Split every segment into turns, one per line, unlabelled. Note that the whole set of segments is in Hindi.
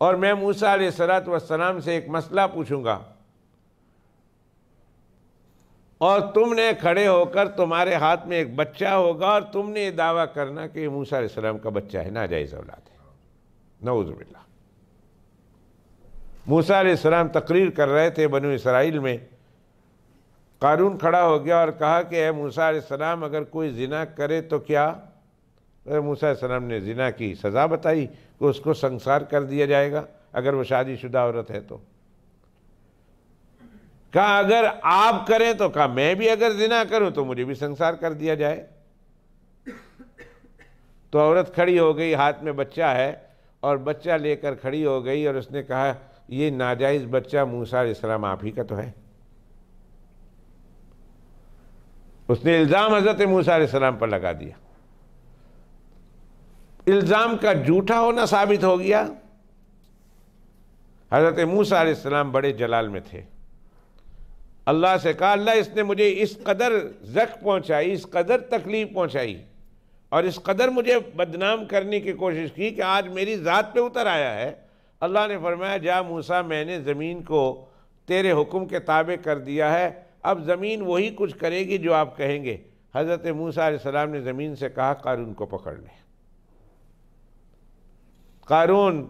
और मैं मूसा अलैहिस्सलाम से एक मसला पूछूंगा और तुमने खड़े होकर, तुम्हारे हाथ में एक बच्चा होगा और तुमने ये दावा करना कि मूसा अलैहिस्सलाम का बच्चा है, नाजायज़ औलाद है। नऊज़ुबिल्लाह। मूसा अलैहिस्सलाम तकरीर कर रहे थे बनु इसराइल में, कारून खड़ा हो गया और कहा कि ए मूसा अलैहिस्सलाम, अगर कोई जिना करे तो क्या? मूसा अलैहिस्सलाम ने जिना की सज़ा बताई कि उसको संसार कर दिया जाएगा अगर वो शादीशुदा औरत है तो। कहा अगर आप करें तो, कहा मैं भी अगर जिना करूं तो मुझे भी संसार कर दिया जाए। तो औरत खड़ी हो गई, हाथ में बच्चा है और बच्चा लेकर खड़ी हो गई और उसने कहा ये नाजायज़ बच्चा मूसा अलैहिस्सलाम आप ही का तो है। उसने इल्ज़ाम हज़रत मूसा अलैहिस्सलाम पर लगा दिया। इल्ज़ाम का झूठा होना साबित हो गया। हज़रत मूसा अलैहिस्सलाम बड़े जलाल में थे। अल्लाह से कहा अल्लाह इसने मुझे इस कदर ज़ख्म पहुँचाई, इस कदर तकलीफ़ पहुँचाई और इस कदर मुझे बदनाम करने की कोशिश की कि आज मेरी ज़ात पे उतर आया है। अल्लाह ने फरमाया जा मूसा, मैंने ज़मीन को तेरे हुक्म के ताबे कर दिया है, अब ज़मीन वही कुछ करेगी जो आप कहेंगे। हज़रत मूसा अलैहिस्सलाम ने ज़मीन से कहा कारून को पकड़ ले। कारून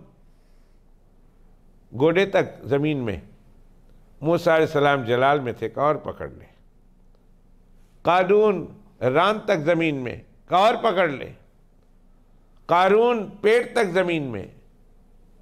गोडे तक ज़मीन में, मूसा अलैहिस्सलाम जलाल में थे, कहा और पकड़ ले। कारून रान तक ज़मीन में, कहा और पकड़ ले। कारून पेट तक ज़मीन में,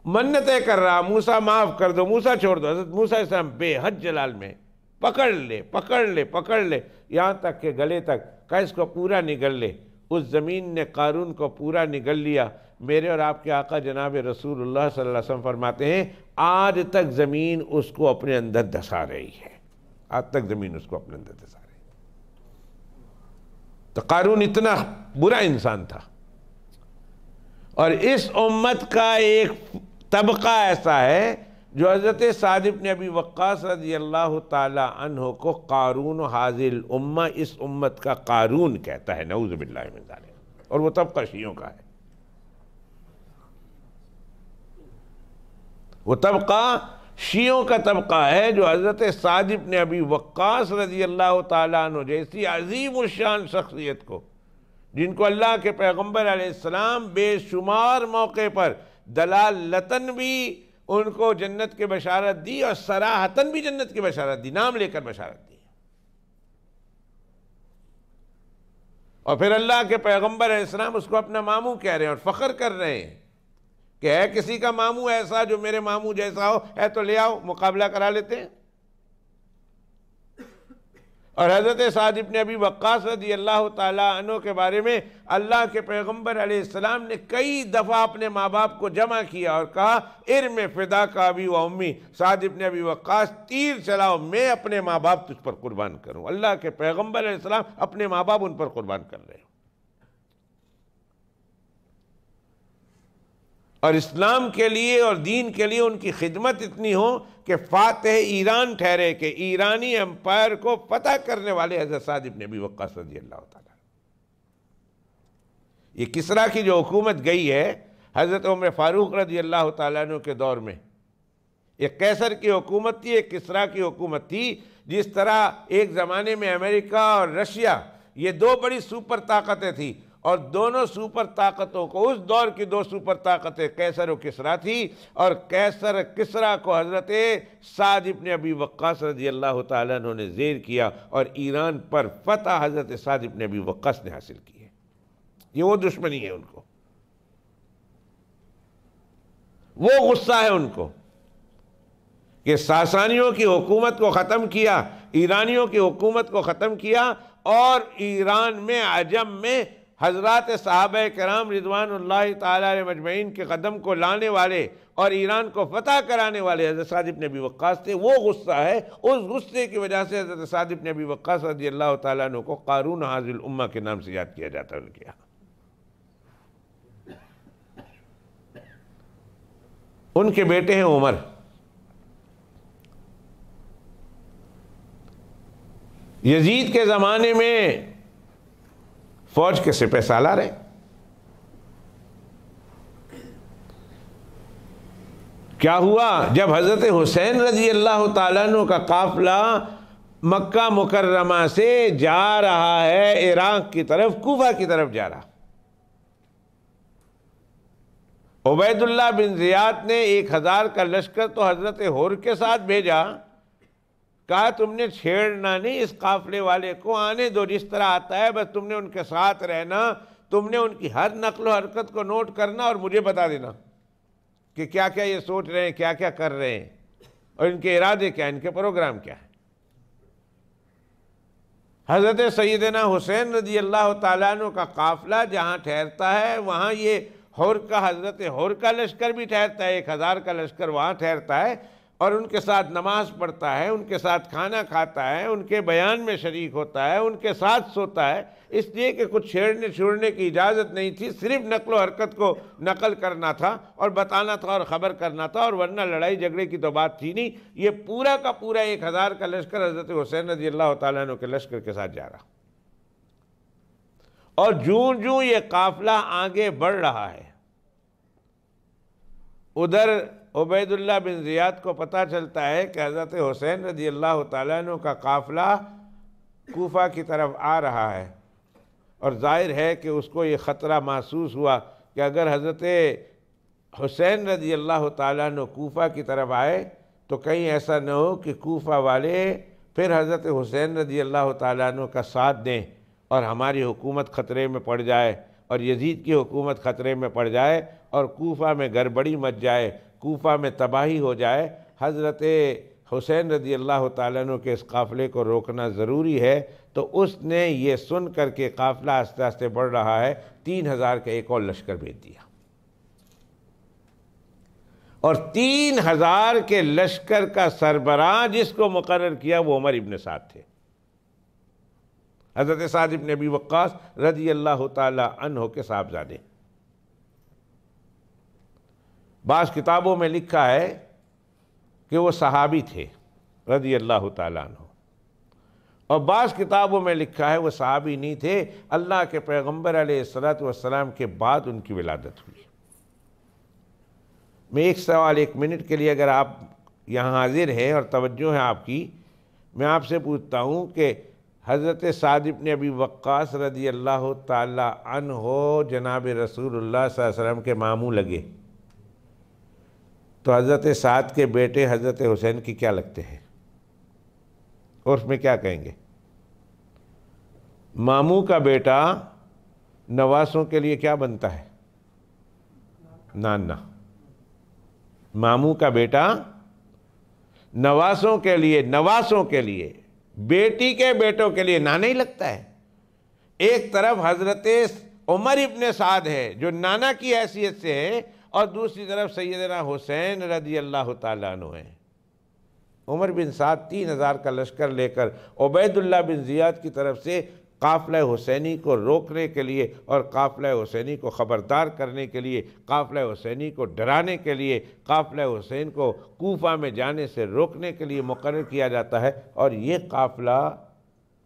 मन्नतें कर रहा, मूसा माफ़ कर दो, मूसा छोड़ दो। हज़रत मूसा अलैहिस्सलाम बेहद जलाल में, पकड़ ले पकड़ ले पकड़ ले, यहाँ तक के गले तक, कहा इसको पूरा निगल ले। उस ज़मीन ने कारून को पूरा निगल लिया। मेरे और आपके आका जनाब रसूलुल्लाह सल्लल्लाहु अलैहि वसल्लम फरमाते हैं आज तक ज़मीन उसको अपने अंदर धसा रही है, आज तक ज़मीन उसको अपने अंदर धसा रही है। तो कारून इतना बुरा इंसान था। और इस उम्मत का एक तबका ऐसा है जो हज़रत साद इब्न अबी वक्कास रज़ियल्लाहु ताला अन्हु को कारून हाज़िल उम्मा, इस उम्मत का कारून कहता है, नऊज़ु बिल्लाहि मिन ज़ालिक। और वो तबका शियों का है। वो तबका शियों का तबका है जो हज़रत साद इब्न अबी वक्कास रज़ियल्लाहु ताला अन्हु जैसी अज़ीम उश्शान शख्सियत को, जिनको अल्लाह के पैगम्बर अलैहिस्सलाम बेशुमार मौके पर दलालतन भी उनको जन्नत की बशारत दी और सराहतन भी जन्नत की बशारत दी, नाम लेकर बशारत दी। और फिर अल्लाह के पैगम्बर अलैहिस्सलाम उसको अपना मामू कह रहे हैं और फ़ख्र कर रहे हैं कि है किसी का मामू ऐसा जो मेरे मामू जैसा हो, है तो ले आओ, मुकाबला करा लेते हैं। और हज़रत साद इब्न अबी वक्कास रज़ियल्लाहु ताला अन्हु के बारे में अल्लाह के पैगम्बर अलैहिस्सलाम ने कई दफ़ा अपने माँ बाप को जमा किया और कहा इर्म फिदा का अबी व उम्मी, साद इब्न अबी वक्कास तीर चलाओ, मैं अपने माँ बाप तुझ पर कुर्बान करूँ। अल्लाह के पैगम्बर अलैहिस्सलाम अपने माँ बाप उन पर कुर्बान कर रहे हो। और इस्लाम के लिए और दीन के लिए उनकी खिदमत इतनी हो कि फातह ईरान ठहरे, कि ईरानी एम्पायर को फतह करने वाले हज़रत साद इब्न अबी वक्कास रज़ियल्लाहु ताला। ये किसरा की जो हुकूमत गई है हज़रत उमर फ़ारूक रज़ियल्लाहु ताला अन्हु के दौर में, एक कैसर की हुकूमत थी, एक किसरा की हुकूमत थी। जिस तरह एक ज़माने में अमेरिका और रशिया, ये दो बड़ी सुपर ताकतें थी और दोनों सुपर ताकतों को, उस दौर की दो सुपर ताकतें कैसर और किसरा थी। और कैसर किसरा को हज़रत साद इब्न अबी वक्कास रज़ियल्लाहु ताला अन्हु ने ज़ेर किया और ईरान पर फतह हज़रत साद इब्न अबी वक्कास ने हासिल की है। ये वो दुश्मनी है उनको, वो गुस्सा है उनको कि सासानियों की हुकूमत को ख़त्म किया, ईरानियों की हुकूमत को ख़त्म किया और ईरान में, अजम में हज़रात सहाबा किराम रिज़वानुल्लाहि ताला अलैहिम अजमईन के कदम को लाने वाले और ईरान को फतह कराने वाले हज़रत साद इब्न अबी वक्कास थे। वो गुस्सा है, उस गुस्से की वजह से हज़रत साद इब्न अबी वक्कास रज़ियल्लाहु ताला अन्हु को कारून हाज़िल उम्मा के नाम से याद किया जाता है उनके यहाँ। उनके बेटे हैं उमर। यजीद के ज़माने में फौज के सिपह सालार है। क्या हुआ, जब हज़रत हुसैन रज़ी अल्लाह ताला अन्हु का काफ़िला मक्का मुकर्रमा से जा रहा है इराक की तरफ, कूफा की तरफ जा रहा, उबैदुल्लाह बिन ज़ियाद ने 1000 का लश्कर तो हज़रत हुर के साथ भेजा, कहा तुमने छेड़ना नहीं इस काफ़िले वाले को, आने दो जिस तरह आता है, बस तुमने उनके साथ रहना, तुमने उनकी हर नक्ल हरकत को नोट करना और मुझे बता देना कि क्या क्या ये सोच रहे हैं, क्या क्या कर रहे हैं और इनके इरादे क्या, इनके प्रोग्राम क्या है। हज़रत सैयदना हुसैन रज़ी अल्लाह ताला अन्हु का काफ़िला जहाँ ठहरता है वहाँ ये हुर का, हज़रत हुर का लश्कर भी ठहरता है, 1000 का लश्कर वहाँ ठहरता है और उनके साथ नमाज पढ़ता है, उनके साथ खाना खाता है, उनके बयान में शरीक होता है, उनके साथ सोता है, इसलिए कि कुछ छेड़ने छोड़ने की इजाज़त नहीं थी, सिर्फ नकलो हरकत को नकल करना था और बताना था और ख़बर करना था, और वरना लड़ाई झगड़े की तो बात थी नहीं। ये पूरा का पूरा 1000 का लश्कर हज़रत हुसैन रज़ी अल्लाह ताला अन्हु के लश्कर के साथ जा रहा, और जूं जूं ये काफ़िला आगे बढ़ रहा है, उधर उबैदुल्लाह बिन ज़ियाद को पता चलता है कि हज़रत हुसैन रज़ी अल्लाह ताला अन्हु का काफ़िला कूफा की तरफ आ रहा है, और ज़ाहिर है कि उसको ये ख़तरा महसूस हुआ कि अगर हज़रत हुसैन रज़ी अल्लाह ताला अन्हु कूफा की तरफ आए तो कहीं ऐसा न हो कि कूफा वाले फिर हज़रत हुसैन रज़ी अल्लाह ताला अन्हु का साथ दें और हमारी हुकूमत ख़तरे में पड़ जाए और यजीद की हुकूमत ख़तरे में पड़ जाए और कूफा में गड़बड़ी मच जाए, कूफा में तबाही हो जाए। हज़रत हुसैन रज़ी अल्लाह ताला अन्हु के इस काफ़िले को रोकना ज़रूरी है। तो उसने ये सुन करके काफ़िला आस्ते आस्ते बढ़ रहा है, 3000 का एक और लश्कर भेज दिया, और 3000 के लश्कर का सरबराह जिसको मुकर्रर किया वो उमर इब्न साद थे, हज़रत साद इब्न अबी वक्कास रज़ी अल्लाह ताला अन्हु के साहबजादे। बाज़ किताबों में लिखा है कि वो सहाबी थे रज़ी अल्लाह ताला अन्हु, और बाज़ किताबों में लिखा है वो सहाबी नहीं थे, अल्लाह के पैगम्बर अलैहिस्सलातु वस्सलाम के बाद उनकी विलादत हुई। मैं एक सवाल 1 मिनट के लिए, अगर आप यहाँ हाजिर हैं और तवज्जो है आपकी, मैं आपसे पूछता हूँ कि हज़रत साद इब्न अबी वक्कास रज़ी अल्लाह ताला अन्हु जनाब रसूलुल्लाह सल्लल्लाहु अलैहि वसल्लम के मामू लगे, तो हज़रत साद के बेटे हज़रत हुसैन की क्या लगते हैं, उर्फ में क्या कहेंगे? मामू का बेटा नवासों के लिए क्या बनता है? नाना। मामू का बेटा नवासों के लिए बेटी के बेटों के लिए नाना ही लगता है। एक तरफ हज़रत उमर इब्न साद है जो नाना की हैसियत से है, और दूसरी तरफ सैयदना हुसैन रज़ी अल्लाह ताला अन्हु हैं। उमर बिन साद 3000 का लश्कर लेकर उबैदुल्लाह बिन ज़ियाद की तरफ से काफ़िला हुसैनी को रोकने के लिए और काफ़िला हुसैनी को ख़बरदार करने के लिए, काफ़िला हुसैनी को डराने के लिए, काफ़िला हुसैन को कूफा में जाने से रोकने के लिए मुकर्रर किया जाता है। और ये काफ़िला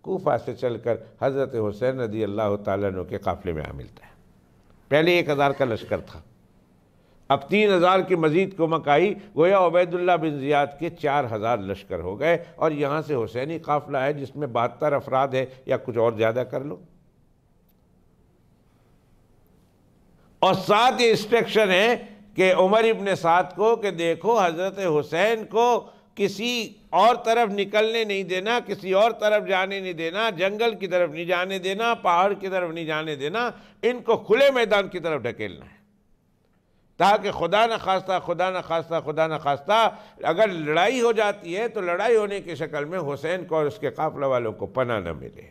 कूफा से चलकर हज़रत हुसैन रज़ी अल्लाह ताला अन्हु के काफ़िले में आ मिलता है। पहले 1000 का लश्कर था, अब 3000 की मज़ीद कुमक आई, गोया उबैदुल्लाह बिन ज़ियाद के 4000 लश्कर हो गए, और यहाँ से हुसैनी काफ़िला है जिसमें 72 अफराद है, या कुछ और ज़्यादा कर लो। और साथ ये इंस्ट्रक्शन है कि उमर इब्न साद को कि देखो हज़रत हुसैन को किसी और तरफ निकलने नहीं देना, किसी और तरफ जाने नहीं देना, जंगल की तरफ नहीं जाने देना, पहाड़ की तरफ नहीं जाने देना, इनको खुले मैदान की तरफ ढकेलना है, ताकि खुदा न खास्ता अगर लड़ाई हो जाती है तो लड़ाई होने की शक्ल में हुसैन को और उसके काफ़िला वालों को पनाह न मिले।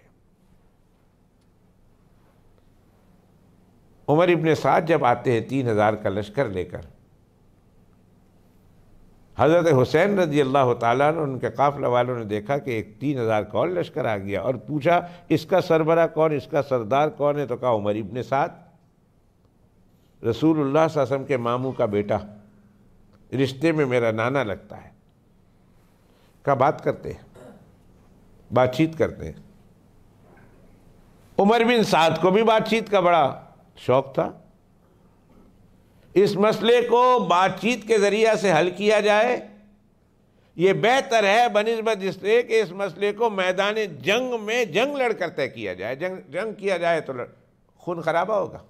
उमर इब्न साद जब आते हैं 3000 का लश्कर लेकर, हज़रत हुसैन रज़ी अल्लाह ताला अन्हु उनके काफ़िला वालों ने देखा कि एक 3000 का और लश्कर आ गया, और पूछा इसका सरबरा कौन, इसका सरदार कौन है? तो कहा उमर इब्न साद, रसूलुल्लाह सल्लल्लाहु अलैहि वसल्लम के मामू का बेटा, रिश्ते में मेरा नाना लगता है। का बात करते हैं, बातचीत करते हैं। उमर बिन साद को भी बातचीत का बड़ा शौक था। इस मसले को बातचीत के ज़रिए से हल किया जाए, ये बेहतर है बनिस्बत इसलिए कि इस मसले को मैदान जंग में जंग लड़कर तय किया जाए। जंग किया जाए तो खून खराबा होगा,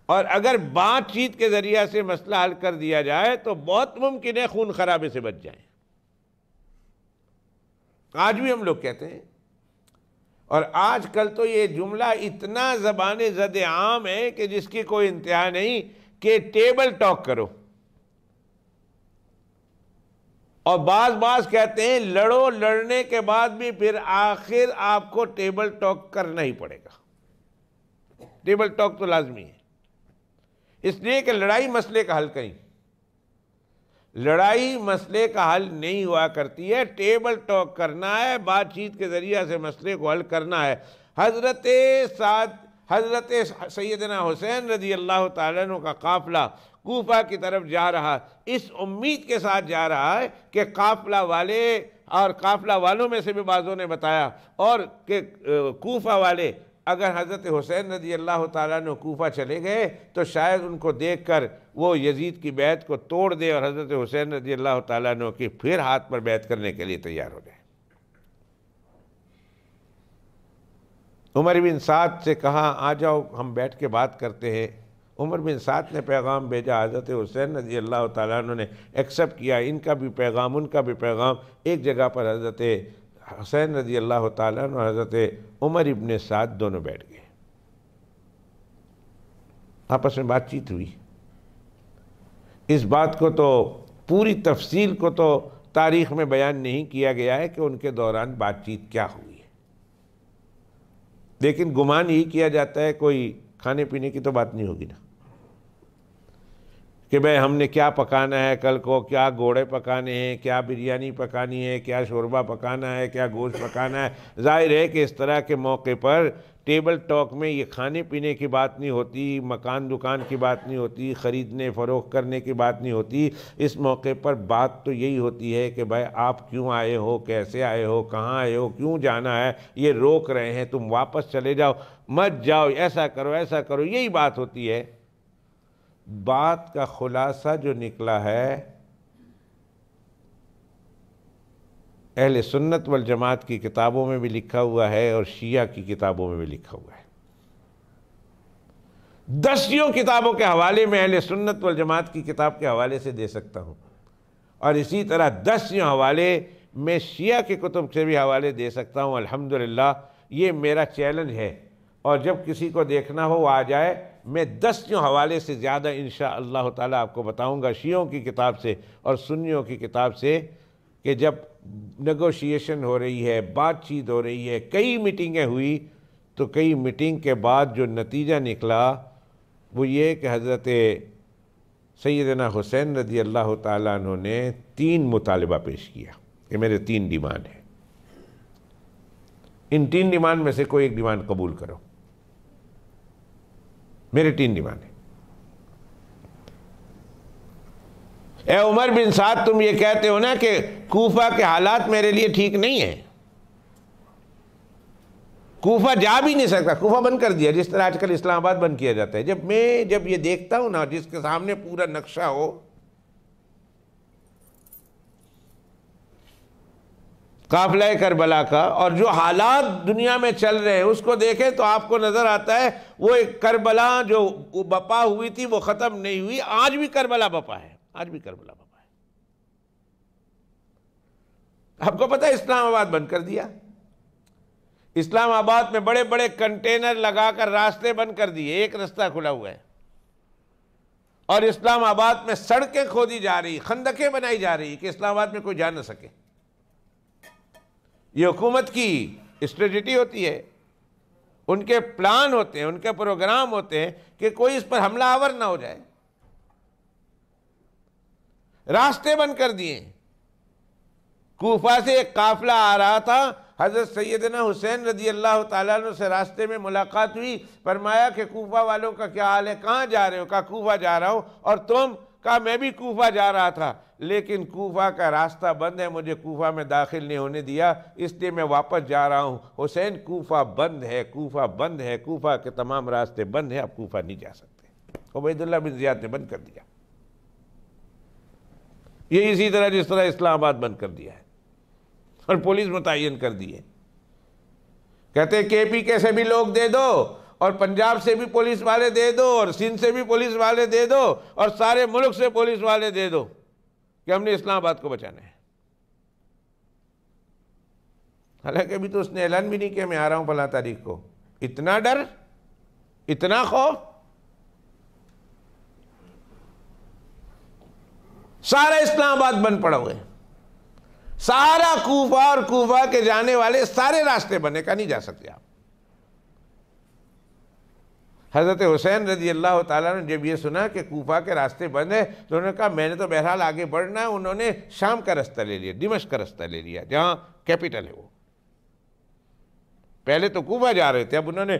और अगर बातचीत के ज़रिए से मसला हल कर दिया जाए तो बहुत मुमकिन है खून खराबे से बच जाए। आज भी हम लोग कहते हैं, और आजकल तो ये जुमला इतना ज़बाने ज़द आम है कि जिसकी कोई इंतहा नहीं, कि टेबल टॉक करो, और बाज कहते हैं लड़ो, लड़ने के बाद भी फिर आखिर आपको टेबल टॉक करना ही पड़ेगा। टेबल टॉक तो लाजमी है, इसलिए कि लड़ाई मसले का हल कहीं, लड़ाई मसले का हल नहीं हुआ करती है। टेबल टॉक करना है, बातचीत के ज़रिए से मसले को हल करना है। हज़रत सैयदना हुसैन रज़ी अल्लाह ताला अन्हु का काफ़िला कूफा की तरफ जा रहा, इस उम्मीद के साथ जा रहा है कि काफ़िला वाले और काफ़िला वालों में से भी बाज़ों ने बताया, और कि कूफा वाले अगर हज़रत हुसैन रज़ी अल्लाह ताला अन्हु कूफा चले गए तो शायद उनको देखकर वो यजीद की बैत को तोड़ दे और हज़रत हुसैन रज़ी अल्लाह ताला अन्हु की फिर हाथ पर बैत करने के लिए तैयार हो जाए। उमर बिन साद से कहा आ जाओ हम बैठ के बात करते हैं। उमर बिन साद ने पैगाम भेजा, हज़रत हुसैन रज़ी अल्लाह ताला अन्हु ने एक्सेप्ट किया, इनका भी पैगाम उनका भी पैगाम। एक जगह पर हज़रत हुसैन रज़ी अल्लाह ताला अन्हु और हज़रत उमर इब्न साद दोनों बैठ गए, आपस में बातचीत हुई। इस बात को तो पूरी तफसील को तो तारीख़ में बयान नहीं किया गया है कि उनके दौरान बातचीत क्या हुई है, लेकिन गुमान यही किया जाता है कोई खाने पीने की तो बात नहीं होगी ना, कि भाई हमने क्या पकाना है कल को, क्या घोड़े पकाने हैं, क्या बिरयानी पकानी है, क्या शोरबा पकाना है, क्या गोश्त पकाना है। जाहिर है कि इस तरह के मौके पर टेबल टॉक में ये खाने पीने की बात नहीं होती, मकान दुकान की बात नहीं होती, ख़रीदने फ़रोख्त करने की बात नहीं होती। इस मौके पर बात तो यही होती है कि भाई आप क्यों आए हो, कैसे आए हो, कहाँ आए हो, क्यों जाना है, ये रोक रहे हैं, तुम वापस चले जाओ, मत जाओ, ऐसा करो ऐसा करो, यही बात होती है। बात का खुलासा जो निकला है अहले सुन्नत वल जमात की किताबों में भी लिखा हुआ है और शिया की किताबों में भी लिखा हुआ है। 10 किताबों के हवाले में अहले सुन्नत वल जमात की किताब के हवाले से दे सकता हूँ, और इसी तरह 10 हवाले में शिया के कुतुब से भी हवाले दे सकता हूँ। अल्हम्दुलिल्लाह ये मेरा चैलेंज है, और जब किसी को देखना हो आ जाए, मैं 10 हवाले से ज़्यादा इंशाअल्लाह ताला आपको बताऊंगा शियों की किताब से और सुन्नियों की किताब से, कि जब नेगोशिएशन हो रही है, बातचीत हो रही है, कई मीटिंगें हुई, तो कई मीटिंग के बाद जो नतीजा निकला वो ये कि हज़रत सैयदना हुसैन रज़ी अल्लाह ताला अन्हु ने 3 मुतालिबा पेश किया कि मेरे 3 डिमांड हैं, इन 3 डिमांड में से कोई एक डिमांड कबूल करो, मेरे 3 डिमांड है। ए उमर बिन साद, तुम ये कहते हो ना कि कूफा के हालात मेरे लिए ठीक नहीं है, कूफा जा भी नहीं सकता, कूफा बंद कर दिया, जिस तरह आजकल इस्लामाबाद बंद किया जाता है। जब ये देखता हूं ना, जिसके सामने पूरा नक्शा हो, काफिला करबला का, और जो हालात दुनिया में चल रहे हैं उसको देखें तो आपको नजर आता है वो एक करबला जो बपा हुई थी वो खत्म नहीं हुई, आज भी करबला बपा है, आज भी करबला बपा है। आपको पता है इस्लामाबाद बंद कर दिया, इस्लामाबाद में बड़े बड़े कंटेनर लगाकर रास्ते बंद कर दिए, एक रास्ता खुला हुआ है, और इस्लामाबाद में सड़कें खोदी जा रही, खंदकें बनाई जा रही कि इस्लामाबाद में कोई जा न सके। ये हुकूमत की स्ट्रेटजी होती है, उनके प्लान होते हैं, उनके प्रोग्राम होते हैं कि कोई इस पर हमलावर ना हो जाए। रास्ते बंद कर दिए। कूफा से एक काफिला आ रहा था, हजरत सैयदना हुसैन रज़ी अल्लाह ताला अन्हु से रास्ते में मुलाकात हुई, फरमाया कि कूफा वालों का क्या हाल है, कहाँ जा रहे हो? कहा कूफा जा रहा हूँ। और तुम? कहा मैं भी कूफा जा रहा था, लेकिन कूफा का रास्ता बंद है, मुझे कूफा में दाखिल नहीं होने दिया, इसलिए मैं वापस जा रहा हूँ। हुसैन कूफा बंद है, कूफा बंद है, कूफा के तमाम रास्ते बंद हैं, आप कूफा नहीं जा सकते। उबैदुल्लाह बिन ज़ियाद ने बंद कर दिया। ये इसी तरह जिस तरह इस्लामाबाद बंद कर दिया है और पुलिस मुतय्यन कर दी है। कहते KPK से भी लोग दे दो और पंजाब से भी पुलिस वाले दे दो और सिंध से भी पुलिस वाले दे दो और सारे मुल्क से पुलिस वाले दे दो कि हमने इस्लामाबाद को बचाना है। हालांकि अभी तो उसने ऐलान भी नहीं किया मैं आ रहा हूं फलां तारीख को। इतना डर, इतना खौफ। सारा इस्लामाबाद बंद पड़ा हुआ है, सारा कूफा और कूफा के जाने वाले सारे रास्ते बने का नहीं जा सकते आप। हज़रत हुसैन रज़ी अल्लाह ताला ने जब ये सुना कि कूफा के रास्ते बंद है तो उन्होंने कहा मैंने तो बहरहाल आगे बढ़ना है। उन्होंने शाम का रास्ता ले लिया, दिमश्क का रास्ता ले लिया जहां कैपिटल है वो। पहले तो कूफा जा रहे थे, अब उन्होंने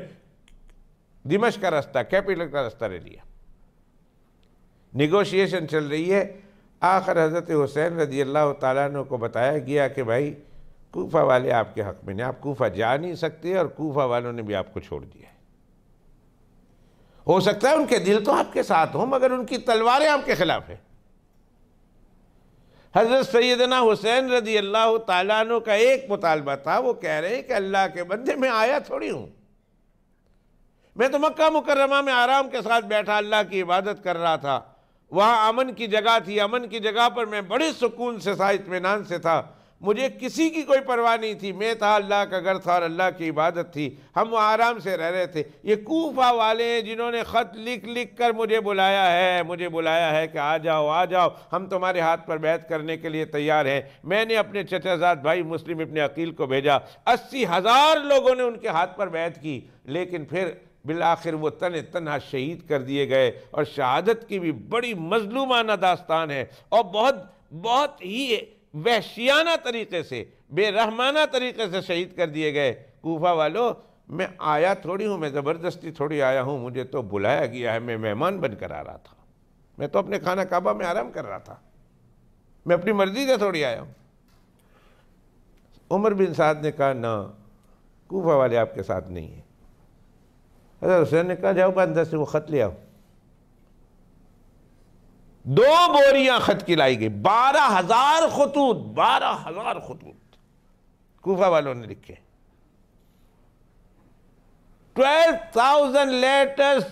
दिमश्क का रास्ता, कैपिटल का रास्ता ले लिया। निगोशिएशन चल रही है। आखिर हज़रत हुसैन रज़ी अल्लाह ताला अन्हु को बताया गया कि भाई कूफा वाले आपके हक़ में नहीं, आप कूफा जा नहीं सकते और कूफा वालों ने भी आपको छोड़ दिया है। हो सकता है उनके दिल तो आपके साथ हो मगर उनकी तलवारें आपके खिलाफ है। हज़रत सैयदना हुसैन रज़ी अल्लाह ताला अन्हु का एक मुतालबा था, वो कह रहे हैं कि अल्लाह के बंदे मैं आया थोड़ी हूँ, मैं तो मक्का मुकर्रमा में आराम के साथ बैठा अल्लाह की इबादत कर रहा था। वहाँ अमन की जगह थी, अमन की जगह पर मैं बड़े सुकून से था, इत्मीनान से था, मुझे किसी की कोई परवाह नहीं थी। मैं था, अल्लाह का घर था और अल्लाह की इबादत थी, हम वहाँ आराम से रह रहे थे। ये कूफा वाले हैं जिन्होंने ख़त लिख लिख कर मुझे बुलाया है कि आ जाओ, हम तुम्हारे हाथ पर बैत करने के लिए तैयार हैं। मैंने अपने चचाजाद भाई मुस्लिम इब्न अकील को भेजा, 80,000 लोगों ने उनके हाथ पर बैत की, लेकिन फिर बिल आखिर वो तन्हा शहीद कर दिए गए। और शहादत की भी बड़ी मजलूमाना दास्तान है और बहुत ही वहशियाना तरीके से, बेरहमाना तरीके से शहीद कर दिए गए। कूफा वालों, मैं आया थोड़ी हूँ, मैं ज़बरदस्ती थोड़ी आया हूँ, मुझे तो बुलाया गया है, मैं मेहमान बनकर आ रहा था, मैं तो अपने खाना काबा में आराम कर रहा था, मैं अपनी मर्जी से थोड़ी आया हूँ। उमर बिन साद ने कहा ना, कूफा वाले आपके साथ नहीं है। हज़रत हुसैन ने कहा जाओ अंदर से वो ख़त ले आओ। 2 बोरियां ख़त की लाई गई, 12,000 खतूत, 12,000 खतूत कूफा वालों ने लिखे। 12,000 लेटर्स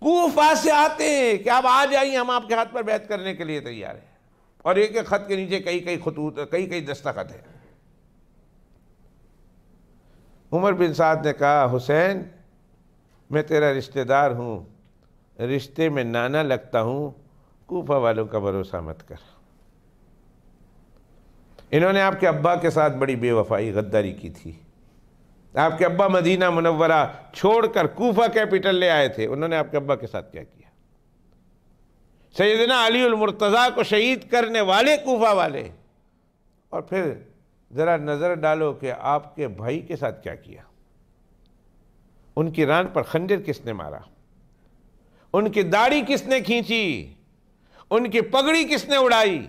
कूफा से आते हैं कि आप आ जाइए, हम आपके हाथ पर बैत करने के लिए तैयार हैं। और एक एक ख़त के नीचे कई खतूत, कई दस्तखत है। उमर बिन साद ने कहा हुसैन मैं तेरा रिश्तेदार हूँ, रिश्ते में नाना लगता हूँ, कूफा वालों का भरोसा मत कर। इन्होंने आपके अब्बा के साथ बड़ी बेवफाई गद्दारी की थी। आपके अब्बा मदीना मुनव्वरा छोड़कर कूफा कैपिटल ले आए थे, उन्होंने आपके अब्बा के साथ क्या किया? सैयदना अली उल मुर्तज़ा को शहीद करने वाले कूफा वाले। और फिर ज़रा नज़र डालो कि आपके भाई के साथ क्या किया। उनकी रान पर खंजर किसने मारा, उनकी दाढ़ी किसने खींची, उनकी पगड़ी किसने उड़ाई,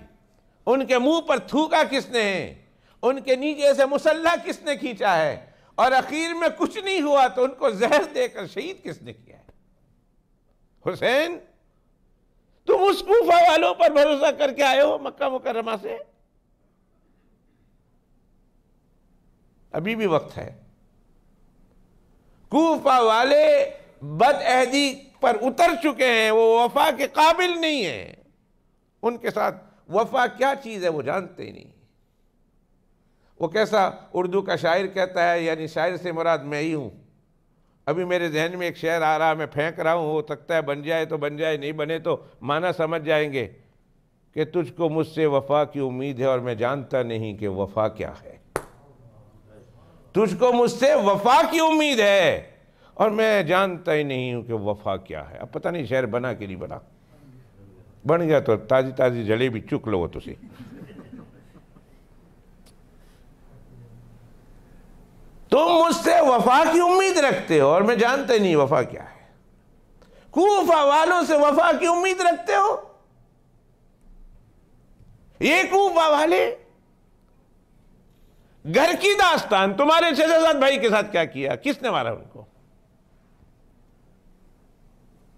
उनके मुंह पर थूका किसने है, उनके नीचे से मुसल्ला किसने खींचा है, और आखिर में कुछ नहीं हुआ तो उनको जहर देकर शहीद किसने किया है? हुसैन, तुम उस कूफा वालों पर भरोसा करके आए हो मक्का मुकर्रमा से। अभी भी वक्त है। कूफा वाले बदअहदी पर उतर चुके हैं, वो वफा के काबिल नहीं है। उनके साथ वफा क्या चीज़ है वो जानते ही नहीं। वो कैसा उर्दू का शायर कहता है, यानी शायर से मुराद मैं ही हूँ। अभी मेरे जहन में एक शेर आ रहा, मैं फेंक रहा हूँ, हो सकता है बन जाए तो बन जाए, नहीं बने तो माना समझ जाएंगे कि तुझको मुझसे वफा की उम्मीद है और मैं जानता नहीं कि वफा क्या है। तुझको मुझसे वफा की उम्मीद है और मैं जानता ही नहीं हूं कि वफा क्या है। अब पता नहीं शहर बना कि नहीं बना, बन गया तो ताजी ताजी जलेबी चुक लो तुसी। तुम मुझसे वफा की उम्मीद रखते हो और मैं जानता ही नहीं वफा क्या है। कूफा वालों से वफा की उम्मीद रखते हो। ये कूफा वाले घर की दास्तान, तुम्हारे शहजाद भाई के साथ क्या किया, किसने मारा उनको?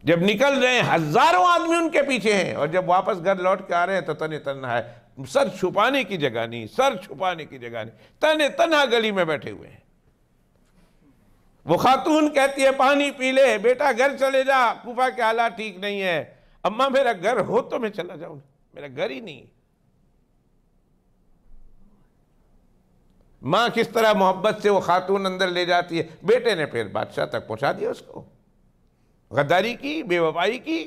जब निकल रहे हैं हजारों आदमी उनके पीछे हैं, और जब वापस घर लौट के आ रहे हैं तो तने तन्हा है, सर छुपाने की जगह नहीं, सर छुपाने की जगह नहीं, तने तन्हा गली में बैठे हुए हैं। वो खातून कहती है पानी पी ले बेटा, घर चले जा, कूफा के हालात ठीक नहीं है। अम्मा मेरा घर हो तो मैं चला जाऊं, मेरा घर ही नहीं। मां किस तरह मोहब्बत से वो खातून अंदर ले जाती है। बेटे ने फिर बादशाह तक पहुंचा दिया उसको, गद्दारी की, बेवफाई की।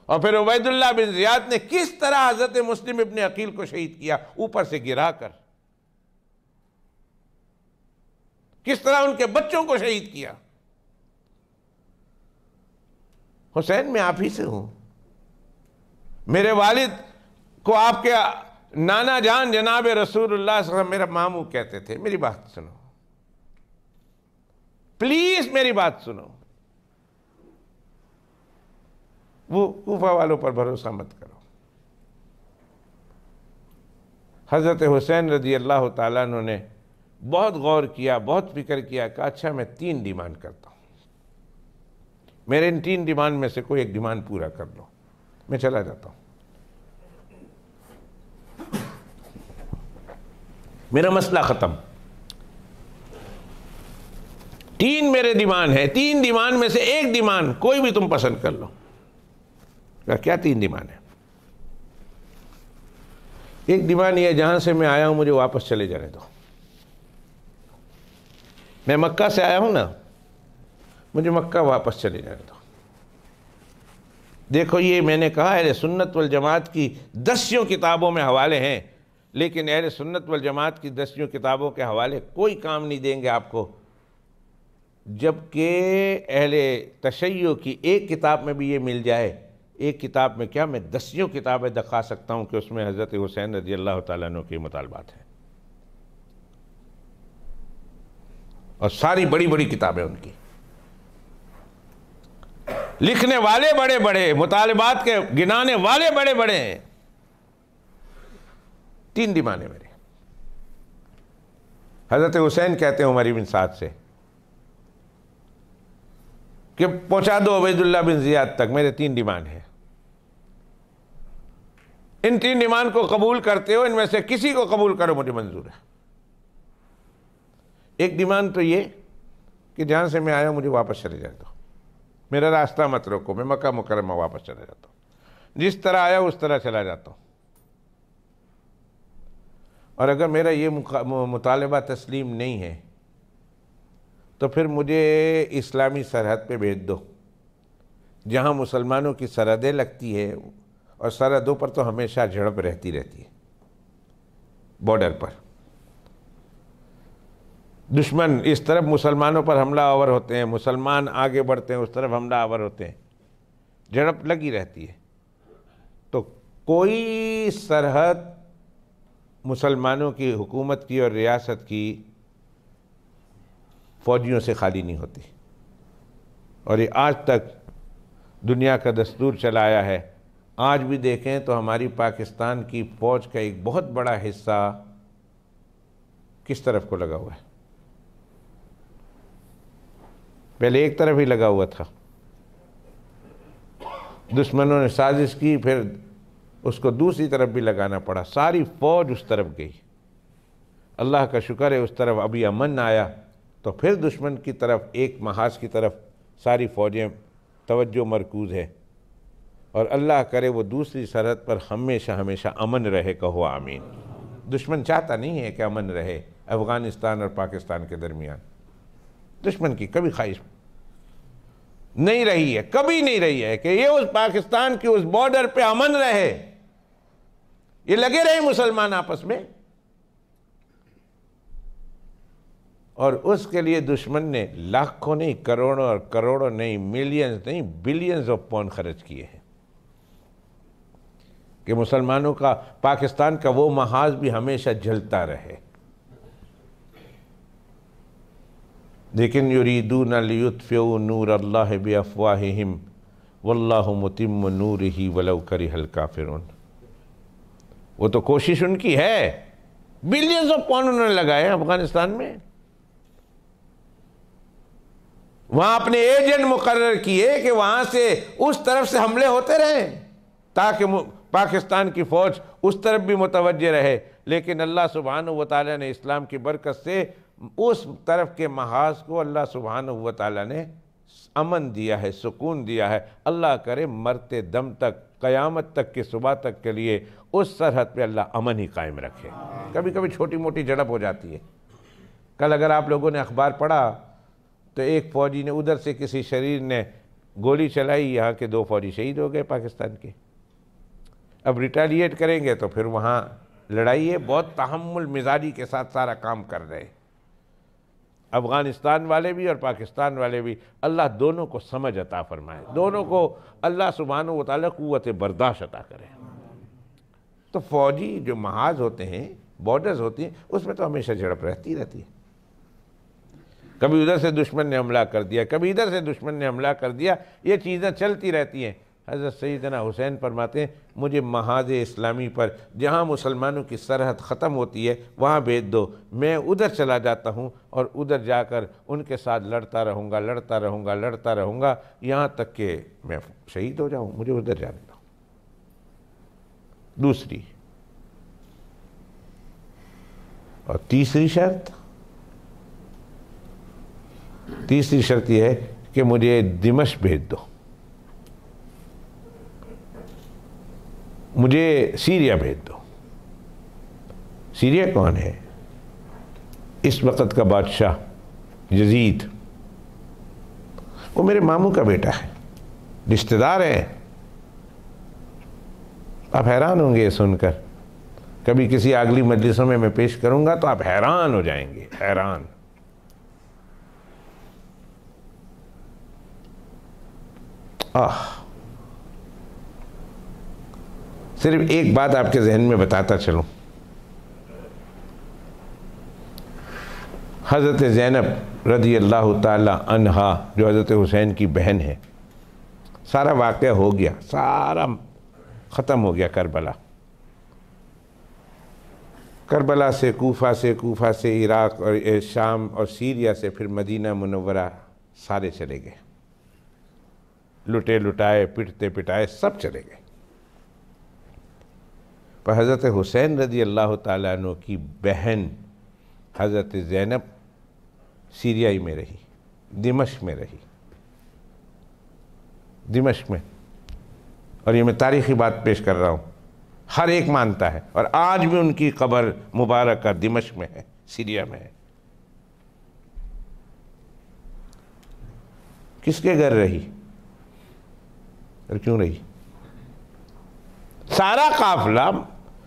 और फिर उबैदुल्लाह बिन जियाद ने किस तरह हजरत मुस्लिम इब्ने अकील को शहीद किया, ऊपर से गिरा कर, किस तरह उनके बच्चों को शहीद किया। हुसैन मैं आप ही से हूं, मेरे वालिद को आपके नाना जान जनाब रसूलुल्लाह सल्लल्लाहु अलैहि वसल्लम मेरा मामू कहते थे। मेरी बात सुनो प्लीज, मेरी बात सुनो। वो कूफा वालों पर भरोसा मत करो। हजरत हुसैन रजी अल्लाह ताला अन्हु ने बहुत गौर किया, बहुत फिक्र किया, कहा अच्छा मैं 3 डिमांड करता हूं, मेरे इन 3 डिमांड में से कोई एक डिमांड पूरा कर लो, मैं चला जाता हूं, मेरा मसला खत्म। 3 मेरे डिमांड है, 3 डिमांड में से एक डिमांड कोई भी तुम पसंद कर लो। क्या 3 डिमांड है? एक डिमांड ये, जहां से मैं आया हूं मुझे वापस चले जाने दो। मैं मक्का से आया हूं ना, मुझे मक्का वापस चले जाने दो। देखो ये मैंने कहा अहले सुन्नत वल जमात की 10 किताबों में हवाले हैं, लेकिन अहले सुन्नत वल जमात की 10 किताबों के हवाले कोई काम नहीं देंगे आपको, जबकि अहले तशय्यो की एक किताब में भी ये मिल जाए। एक किताब में क्या, मैं 10 किताबें दिखा सकता हूँ कि उसमें हज़रत हुसैन रज़ी अल्लाह तआला अन्हु के मुतालबात हैं, और सारी बड़ी बड़ी किताबें उनकी, लिखने वाले बड़े बड़े, मुतालबात के गिनाने वाले बड़े बड़े हैं। 3 डिमांडें मेरे। हज़रत हुसैन कहते हैं उमर बिन साद से कि पहुंचा दो उबैदुल्लाह बिन जियाद तक, मेरे 3 डिमांड हैं। इन 3 डिमांड को कबूल करते हो, इनमें से किसी को कबूल करो, मुझे मंजूर है। एक डिमांड तो ये कि जहां से मैं आया मुझे वापस चले जाए दो, मेरा रास्ता मत रोको, मैं मक्का मुकर्रमा वापस चला जाता हूं, जिस तरह आया उस तरह चला जाता हूं। और अगर मेरा ये मुतालबा तस्लीम नहीं है तो फिर मुझे इस्लामी सरहद पे भेज दो, जहाँ मुसलमानों की सरहदें लगती है, और सरहदों पर तो हमेशा झड़प रहती है, बॉर्डर पर दुश्मन इस तरफ मुसलमानों पर हमला आवर होते हैं, मुसलमान आगे बढ़ते हैं, उस तरफ हमला आवर होते हैं, झड़प लगी रहती है। तो कोई सरहद मुसलमानों की हुकूमत की और रियासत की फ़ौजियों से खाली नहीं होती, और ये आज तक दुनिया का दस्तूर चलाया है। आज भी देखें तो हमारी पाकिस्तान की फ़ौज का एक बहुत बड़ा हिस्सा किस तरफ को लगा हुआ है? पहले एक तरफ ही लगा हुआ था, दुश्मनों ने साजिश की, फिर उसको दूसरी तरफ भी लगाना पड़ा, सारी फ़ौज उस तरफ गई। अल्लाह का शुक्र है उस तरफ अभी अमन आया, तो फिर दुश्मन की तरफ, एक महाज की तरफ सारी फ़ौजें तवज्जो मरकूज़ है, और अल्लाह करे वो दूसरी सरहद पर हमेशा हमेशा अमन रहे, कहो आमीन। दुश्मन चाहता नहीं है कि अमन रहे अफ़गानिस्तान और पाकिस्तान के दरमियान, दुश्मन की कभी ख्वाहिश नहीं रही है, कभी नहीं रही है कि ये उस पाकिस्तान की उस बॉर्डर पे अमन रहे, ये लगे रहे मुसलमान आपस में। और उसके लिए दुश्मन ने लाखों नहीं, करोड़ों, और करोड़ों नहीं, मिलियंस नहीं, बिलियंस ऑफ पाउंड खर्च किए हैं कि मुसलमानों का, पाकिस्तान का वो महाज भी हमेशा जलता रहे। लेकिन युरीदून लियुत्फिउ नूर अल्लाह बिअफ़वाहिहिम वल्लाहु मुतिम्मु नूरिही वलौ करिहल काफ़िरून। वो तो कोशिश उनकी है, बिलियंस ऑफ पाउंड उन्होंने लगाए अफगानिस्तान में, वहाँ अपने एजेंट मुकर्रर किए कि वहाँ से उस तरफ से हमले होते रहें ताकि पाकिस्तान की फ़ौज उस तरफ भी मुतवज्जे रहे। लेकिन अल्लाह सुब्हानहू व तआला ने इस्लाम की बरकत से उस तरफ के महाज को अल्लाह सुब्हानहू व तआला ने अमन दिया है, सुकून दिया है। अल्लाह करे मरते दम तक, क़यामत तक की सुबह तक के लिए उस सरहद पे अल्लाह अमन ही कायम रखे। कभी कभी छोटी मोटी झड़प हो जाती है। कल अगर आप लोगों ने अखबार पढ़ा तो एक फ़ौजी ने उधर से किसी शरीर ने गोली चलाई, यहाँ के 2 फ़ौजी शहीद हो गए पाकिस्तान के। अब रिटेलिएट करेंगे तो फिर वहाँ लड़ाई है। बहुत तहम्मुल मिजाजी के साथ सारा काम कर रहे हैं अफ़गानिस्तान वाले भी और पाकिस्तान वाले भी। अल्लाह दोनों को समझ अता फरमाए, दोनों को अल्लाह सुब्हानहू व तआला क़ुव्वत बर्दाश्त अता करे। तो फ़ौजी जो महाज होते हैं, बॉर्डर्स होती हैं, उसमें तो हमेशा झड़प रहती है। कभी उधर से दुश्मन ने हमला कर दिया, कभी इधर से दुश्मन ने हमला कर दिया, ये चीज़ें चलती रहती हैं। हज़रत सैयदना हुसैन फरमाते हैं, मुझे महाज इस्लामी पर जहाँ मुसलमानों की सरहद ख़त्म होती है वहाँ भेज दो, मैं उधर चला जाता हूँ और उधर जाकर उनके साथ लड़ता रहूँगा यहाँ तक कि मैं शहीद हो जाऊँ। मुझे उधर जाने दो। दूसरी और तीसरी शर्त यह है कि मुझे दिमश्क भेज दो, मुझे सीरिया भेज दो। सीरिया कौन है? इस वक़्त का बादशाह यजीद, वो मेरे मामू का बेटा है, रिश्तेदार है। आप हैरान होंगे ये सुनकर। कभी किसी अगली मजलिसों में मैं पेश करूंगा तो आप हैरान हो जाएंगे, हैरान। सिर्फ एक बात आपके जहन में बताता चलूं। हज़रत ज़ैनब रज़ी अल्लाह ताला अन्हा जो हज़रत हुसैन की बहन है, सारा वाक़या हो गया, सारा ख़त्म हो गया। करबला से कूफा से इराक़ और शाम और सीरिया से फिर मदीना मुनव्वरा सारे चले गए। लुटे लुटाए, पिटते पिटाए सब चले गए। पर हज़रत हुसैन रज़ी अल्लाह ताला अन्हु की बहन हज़रत ज़ैनब सीरिया ही में रही, दिमश्क में रही, दिमश्क में। और ये मैं तारीख़ी बात पेश कर रहा हूँ, हर एक मानता है। और आज भी उनकी कब्र मुबारक दिमश्क में है, सीरिया में है। किसके घर रही और क्यों रही? सारा काफिला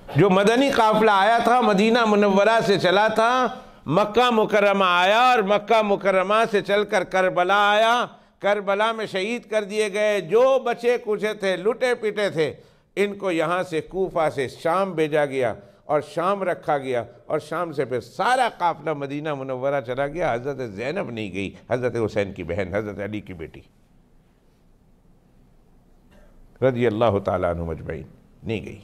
जो मदनी काफिला आया था, मदीना मुनव्वरा से चला था, मक्का मुकर्रमा आया और मक्का मुकर्रमा से चलकर करबला आया। करबला में शहीद कर दिए गए जो बचे कुचे थे, लुटे पिटे थे, इनको यहाँ से कूफा से शाम भेजा गया और शाम रखा गया। और शाम से फिर सारा काफिला मदीना मुनव्वरा चला गया। हज़रत ज़ैनब नहीं गई, हज़रत हुसैन की बहन, हज़रत अली की बेटी रज़ी अल्लाह ताला अन्हु अजमईन नहीं गई।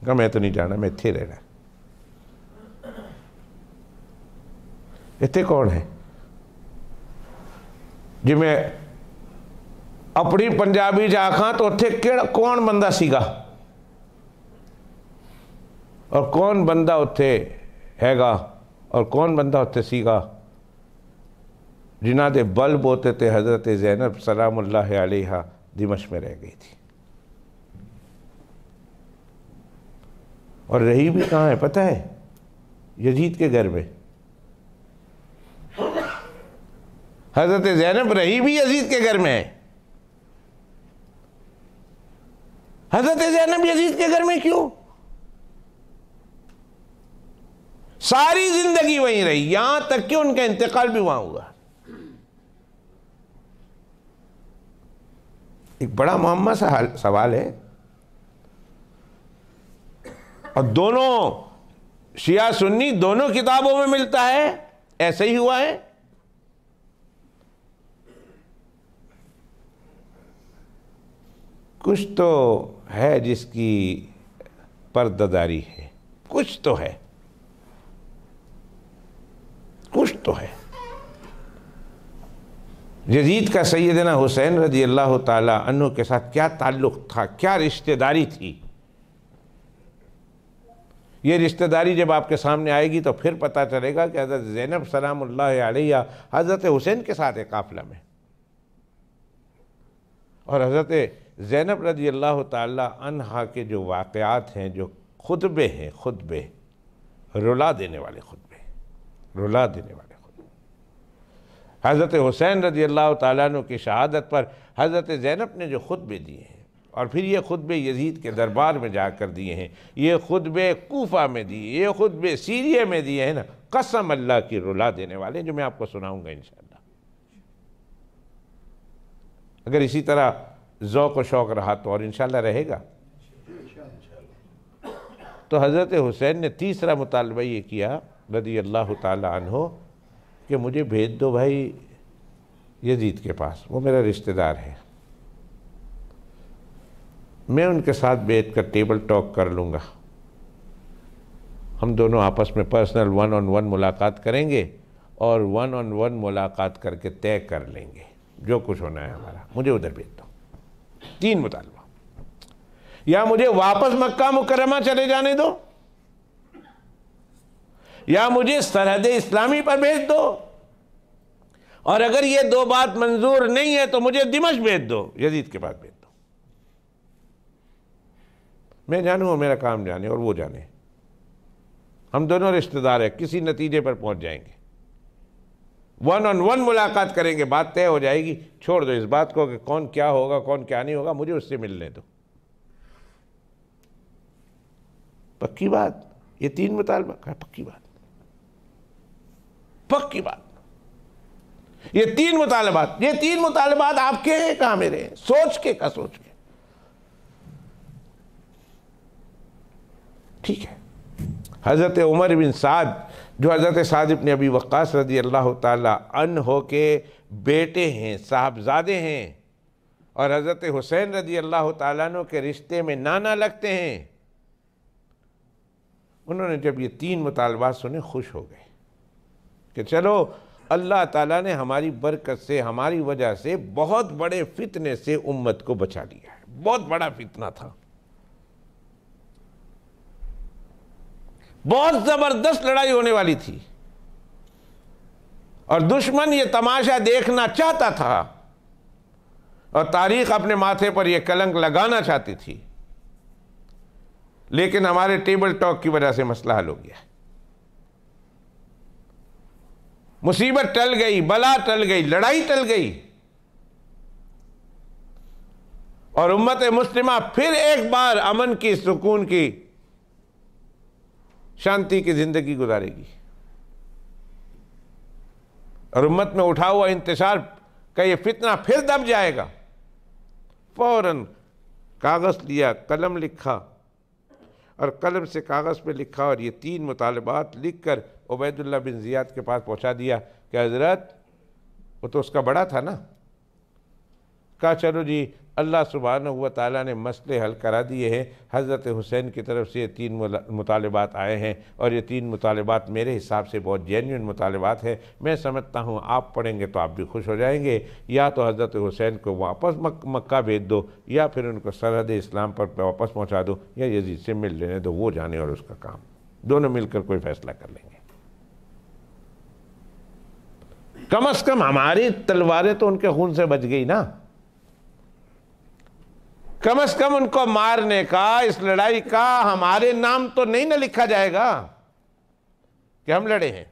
कहा मैं तो नहीं जाना, मैं इत्थे रहना। इत्थे कौन है जिमें अपनी पंजाबी च आखां तो उत्थे कौन बंदा सीगा और कौन बंदा उत्थे हैगा और कौन बंदा उत्थे सीगा जिन्हां दे बल बोते थे हज़रत ज़ैनब सलामुल्लाह अलैहा दिमश्क में रह गई थी। और रही भी कहाँ है पता है? यजीद के घर में। हज़रत ज़ैनब रही भी यजीद के घर में है। हज़रत ज़ैनब यजीद के घर में क्यों? सारी जिंदगी वहीं रही, यहां तक कि उनका इंतकाल भी वहां हुआ। एक बड़ा मुहम्मा सा सवाल है। और दोनों शिया सुन्नी दोनों किताबों में मिलता है, ऐसे ही हुआ है। कुछ तो है जिसकी पर्दादारी है, कुछ तो है, कुछ तो है। यजीद का सैयदना हुसैन रज़ी अल्लाह ताला अन्हु के साथ क्या ताल्लुक़ था, क्या रिश्तेदारी थी। ये रिश्तेदारी जब आपके सामने आएगी तो फिर पता चलेगा कि हज़रत ज़ैनब सलामुल्लाह अलैहा हज़रत हुसैन के साथ एक काफ़िला में, और हज़रत ज़ैनब रज़ी अल्लाह ताला अन्हा के जो वाक़यात हैं, जो खुतबे हैं, खुतबे रुला देने वाले खुतबे, रुला देने वाले खुतबे। हज़रत हुसैन रज़ी अल्लाह ताला अन्हु की शहादत पर हज़रत ज़ैनब ने जो खुतबे दिए हैं, और फिर ये खुतबे यजीद के दरबार में जाकर दिए हैं, ये खुतबे कूफा में दिए, ये खुतबे सीरिया में दिए हैं ना, कसम अल्लाह की रुला देने वाले, जो मैं आपको सुनाऊंगा इंशाअल्लाह। अगर इसी तरह ज़ौक़ व शौक़ रहा तो और इंशाअल्लाह रहेगा। तो हज़रत हुसैन ने तीसरा मुतालबा ये किया रज़ी अल्लाह ताला अन्हो कि मुझे भेज दो भाई यजीद के पास, वो मेरा रिश्तेदार है, मैं उनके साथ बैठ कर टेबल टॉक कर लूँगा, हम दोनों आपस में पर्सनल 1-on-1 मुलाकात करेंगे और 1-on-1 मुलाकात करके तय कर लेंगे जो कुछ होना है हमारा, मुझे उधर भेज दो। 3 मुतालबा, या मुझे वापस मक्का मुकर्रमा चले जाने दो, या मुझे सरहद इस्लामी पर भेज दो, और अगर ये 2 बात मंजूर नहीं है तो मुझे दिमश्क भेज दो, यजीद के पास भेज दो। मैं जानूँ वो मेरा काम जाने और वो जाने, हम दोनों रिश्तेदार हैं, किसी नतीजे पर पहुंच जाएंगे, 1-on-1 मुलाकात करेंगे, बात तय हो जाएगी। छोड़ दो इस बात को कि कौन क्या होगा कौन क्या नहीं होगा, मुझे उससे मिलने दो। पक्की बात, ये 3 मुतालबा का पक्की बात, पक्की बात, ये 3 मुतालबात, ये 3 मुतालबात आपके हैं कहाँ मेरे हैं, सोच के का सोच के। ठीक है। हज़रत उमर बिन साद, जो हज़रत साद इब्न अबी वक्कास रज़ी अल्लाह ताला अन्हो के बेटे हैं, साहबजादे हैं, और हज़रत हुसैन रज़ी अल्लाह ताला अन्हो के रिश्ते में नाना लगते हैं, उन्होंने जब ये 3 मुतालबात सुने खुश हो गए कि चलो अल्लाह ताला ने हमारी बरकत से, हमारी वजह से बहुत बड़े फितने से उम्मत को बचा लिया है। बहुत बड़ा फितना था, बहुत ज़बरदस्त लड़ाई होने वाली थी, और दुश्मन ये तमाशा देखना चाहता था, और तारीख अपने माथे पर यह कलंक लगाना चाहती थी, लेकिन हमारे टेबल टॉक की वजह से मसला हल हो गया। मुसीबत टल गई, बला टल गई, लड़ाई टल गई, और उम्मत मुस्लिमा फिर एक बार अमन की, सुकून की, शांति की जिंदगी गुजारेगी, और उम्मत में उठा हुआ इंतशार का ये फितना फिर दब जाएगा। फौरन कागज़ लिया, कलम लिखा, और कलम से कागज़ पे लिखा, और ये 3 मुतालबात लिख कर उबैदुल्लाह बिन ज़ियाद के पास पहुंचा दिया कि हज़रत, वो तो उसका बड़ा था ना, कहा चलो जी अल्लाह सुब्हानहू व तआला ने मसले हल करा दिए हैं, हज़रत हुसैन की तरफ से ये 3 मुतालबात आए हैं, और ये 3 मुतालबात मेरे हिसाब से बहुत जेन्युइन मुतालबात है, मैं समझता हूँ आप पढ़ेंगे तो आप भी खुश हो जाएंगे, या तो हज़रत हुसैन को वापस मक्का भेज दो, या फिर उनको सरहद इस्लाम पर वापस पहुँचा दो, या यजीद से मिल लेने दो, वो जाने और उसका काम, दोनों मिलकर कोई फैसला कर लेंगे। कम से कम हमारी तलवारें तो उनके खून से बच गई ना, कम से कम उनको मारने का, इस लड़ाई का हमारे नाम तो नहीं ना लिखा जाएगा कि हम लड़े हैं।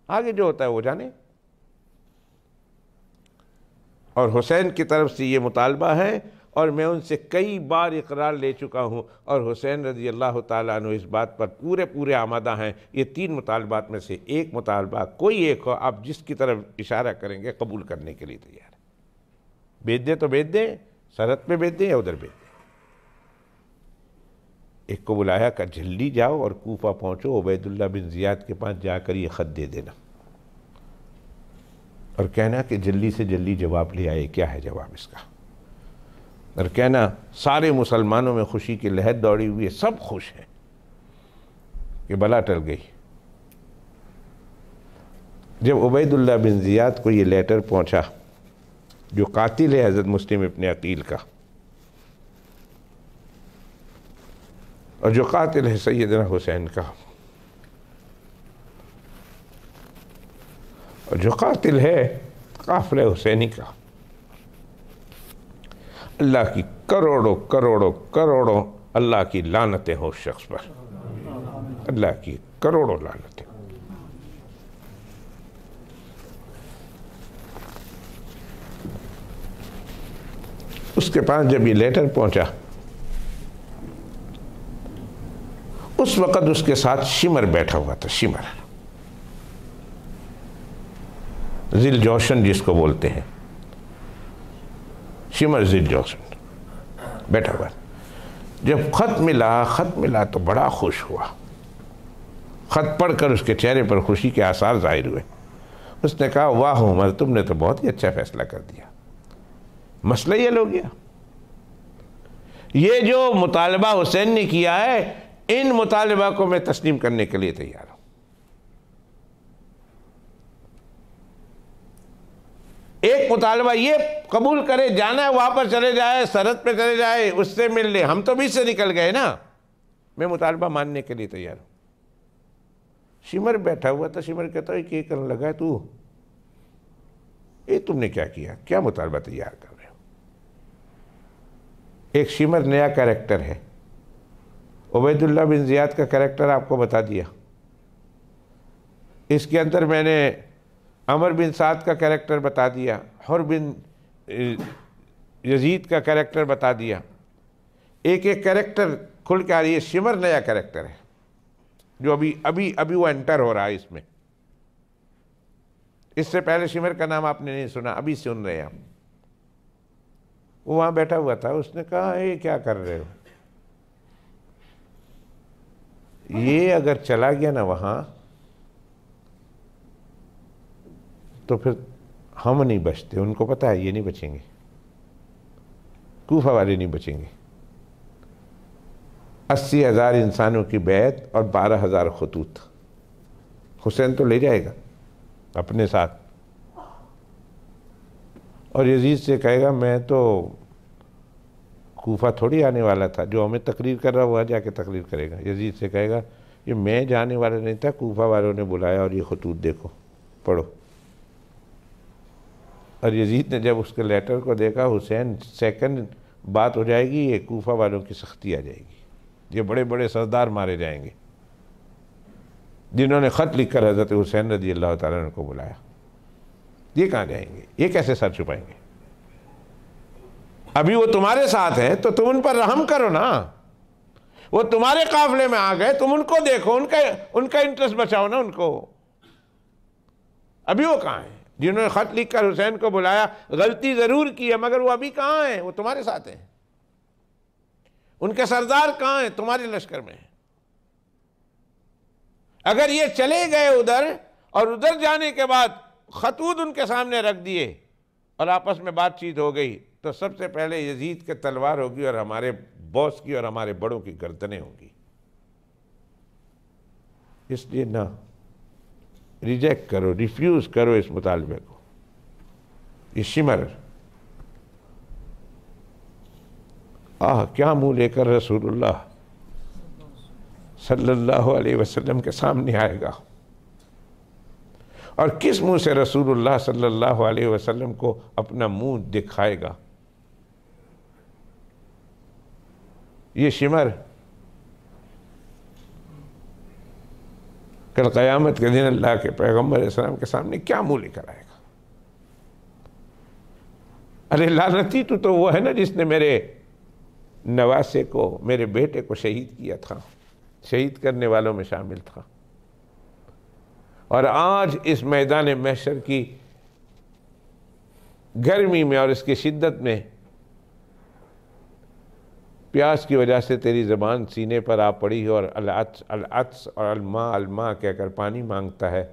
आगे जो होता है वो जाने। और हुसैन की तरफ से ये मुतालबा है, और मैं उनसे कई बार इकरार ले चुका हूँ, और हुसैन रज़ी अल्लाह ताला अन्हु इस बात पर पूरे आमादा हैं। ये 3 मुतालबात में से एक मुतालबा कोई एक हो, आप जिसकी तरफ इशारा करेंगे कबूल करने के लिए तैयार है। भेज दे तो भेज दें, सरहद पे भेज दें या उधर भेज दें। एक को बुलाया कि जल्दी जाओ और कूफा पहुँचो, उबैदुल्लाह बिन ज़ियाद के पास जाकर ये ख़त दे देना, और कहना कि जल्दी से जल्दी जवाब ले आए, क्या है जवाब इसका, और कहना सारे मुसलमानों में खुशी की लहर दौड़ी हुई है, सब खुश हैं कि बला टल गई। जब उबैदुल्लाह बिन ज़ियाद को ये लेटर पहुंचा, जो कातिल है हज़रत मुस्लिम इब्न अकील का, और जो कातिल है सैयदना हुसैन का, और जो कातिल है काफ़िले हुसैनी का, अल्लाह की करोड़ों करोड़ों करोड़ों अल्लाह की लानतें हो उस शख्स पर, अल्लाह की करोड़ों लानतें। उसके पास जब ये लेटर पहुंचा, उस वक़्त उसके साथ शिमर बैठा हुआ था। शिमर, जिल जोशन जिसको बोलते हैं, शिमर जिल जोशन बैठा हुआ। जब ख़त मिला तो बड़ा खुश हुआ। ख़त पढ़कर उसके चेहरे पर खुशी के आसार जाहिर हुए। उसने कहा, वाह उमर, तुमने तो बहुत ही अच्छा फैसला कर दिया, मसला ये हो गया। ये जो मुतालबा हुसैन ने किया है, इन मुतालबा को मैं तस्लीम करने के लिए तैयार हूं। एक मुतालबा ये कबूल करे, जाना है वहां पर चले जाए, सरहद पे चले जाए, उससे मिल ले, हम तो बीच से निकल गए ना, मैं मुतालबा मानने के लिए तैयार हूं। शिमर बैठा हुआ था। शिमर कहता है कि करने लगा है तू, ये तुमने क्या किया, क्या मुतालबा तैयार कर रहे हो? एक शिमर नया कैरेक्टर है। उबैदुल्लाह बिन ज़ियाद का कैरेक्टर आपको बता दिया। इसके अंदर मैंने अमर बिन साद का कैरेक्टर बता दिया, हुर बिन यजीद का कैरेक्टर बता दिया। एक एक कैरेक्टर खुल के आ रही है। शिमर नया कैरेक्टर है जो अभी वो एंटर हो रहा है इसमें। इससे पहले शिमर का नाम आपने नहीं सुना, अभी सुन रहे हैं हम। वो वहाँ बैठा हुआ था। उसने कहा, ये क्या कर रहे हो? ये अगर चला गया ना वहाँ, तो फिर हम नहीं बचते। उनको पता है ये नहीं बचेंगे, कूफा वाले नहीं बचेंगे। 80,000 इंसानों की बैत और 12,000 खतूत हुसैन तो ले जाएगा अपने साथ, और यजीद से कहेगा मैं तो कूफा थोड़ी आने वाला था, जो हमें तकरीर कर रहा हुआ जाके तकरीर करेगा। यजीद से कहेगा ये मैं जाने वाला नहीं था, कूफा वालों ने बुलाया और ये खतूत देखो, पढ़ो। और यजीद ने जब उसके लेटर को देखा, हुसैन सेकंड बात हो जाएगी, ये कूफा वालों की सख्ती आ जाएगी, ये बड़े बड़े सरदार मारे जाएंगे जिन्होंने ख़त लिखकर हज़रत हुसैन रज़ी अल्लाह ताला अन्हु को बुलाया। ये कहाँ जाएंगे, ये कैसे सर छुपाएंगे? अभी वो तुम्हारे साथ हैं तो तुम उन पर रहम करो ना। वो तुम्हारे काफिले में आ गए, तुम उनको देखो, उनका इंटरेस्ट बचाओ ना उनको। अभी वो कहाँ हैं जिन्होंने ख़त लिखकर हुसैन को बुलाया? गलती ज़रूर की है, मगर वो अभी कहाँ हैं? वो तुम्हारे साथ हैं। उनके सरदार कहाँ हैं? तुम्हारे लश्कर में हैं। अगर ये चले गए उधर, और उधर जाने के बाद खतूत उनके सामने रख दिए और आपस में बातचीत हो गई, तो सबसे पहले यजीद के तलवार होगी और हमारे बॉस की और हमारे बड़ों की गर्दनें होंगी। इसलिए ना रिजेक्ट करो, रिफ्यूज करो इस मुतालबे को। ये शिमर, क्या मुंह लेकर रसूलुल्लाह सल्लल्लाहु अलैहि वसल्लम के सामने आएगा, और किस मुंह से रसूलुल्लाह सल्लल्लाहु अलैहि वसल्लम को अपना मुंह दिखाएगा। ये शिमर कल क़यामत के दिन अल्लाह के पैगम्बर अलैहिस्सलाम के सामने क्या मुंह लेकर आएगा? अरे लानती तो वो है ना जिसने मेरे नवासे को, मेरे बेटे को शहीद किया था, शहीद करने वालों में शामिल था, और आज इस मैदान महशर की गर्मी में और इसकी शिद्दत में प्यास की वजह से तेरी ज़बान सीने पर आ पड़ी है और अल-अत्स और अल-मा कहकर पानी मांगता है।